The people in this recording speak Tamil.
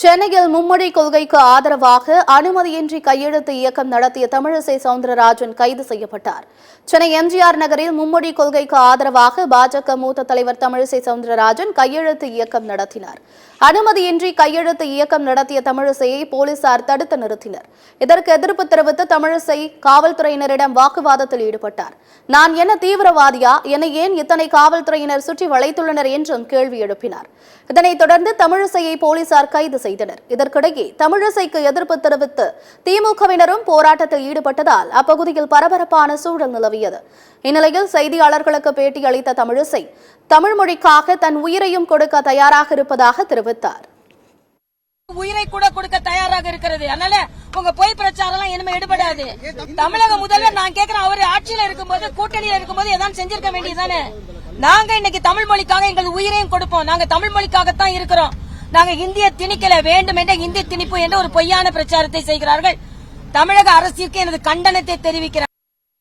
சென்னையில் மும்மொழி கொள்கைக்கு ஆதரவாக அனுமதியின்றி கையெழுத்து இயக்கம் நடத்திய தமிழிசை சவுந்தரராஜன் கைது செய்யப்பட்டார். சென்னை எம்ஜிஆர் நகரில் மும்மொழி கொள்கைக்கு ஆதரவாக பாஜக மூத்த தலைவர் தமிழிசை சவுந்தரராஜன் கையெழுத்து இயக்கம் நடத்தினார். அனுமதியின்றி கையெழுத்து இயக்கம் நடத்திய தமிழிசையை போலீசார் தடுத்து நிறுத்தினர். இதற்கு எதிர்ப்பு தெரிவித்து தமிழிசை காவல்துறையினரிடம் வாக்குவாதத்தில் ஈடுபட்டார். நான் என்ன தீவிரவாதியா, என்னை ஏன் இத்தனை காவல்துறையினர் சுற்றி வளைத்துள்ளனர் என்றும் கேள்வி எழுப்பினார். இதனைத் தொடர்ந்து தமிழிசையை போலீசார் கைது செய்தனர். இதற்கிடையே தமிழிசைக்கு எதிர்ப்பு தெரிவித்து திமுகவினரும் போராட்டத்தில் ஈடுபட்டதால் அப்பகுதியில் பரபரப்பான சூழல் நிலவியது. இந்நிலையில் செய்தியாளர்களுக்கு பேட்டியளித்த தமிழிசை தமிழ் மொழிக்காக தன் உயிரையும் கொடுக்க தயாராக இருப்பதாக தெரிவித்தார். உயிரை கூட கொடுக்க தயாராக இருக்கிறது. அதனால உங்க பொய் பிரச்சாரம் இனிமே ஈடுபடாது. தமிழக முதல்வர் நான் கேட்கிறேன், அவர் ஆட்சியில இருக்கும்போது கூட்டணியில இருக்கும்போது ஏதாவது செஞ்சிருக்க வேண்டியதானே. நாங்க இன்னைக்கு தமிழ் மொழிக்காக எங்கள் உயிரையும் கொடுப்போம். நாங்க தமிழ் மொழிக்காகத்தான் இருக்கிறோம். நாங்க இந்திய திணிக்கல வேண்டும் என்ற இந்திய திணிப்பு என்ற ஒரு பொய்யான பிரச்சாரத்தை செய்கிறார்கள். தமிழக அரசிற்கு எனது கண்டனத்தை தெரிவிக்கிறேன்.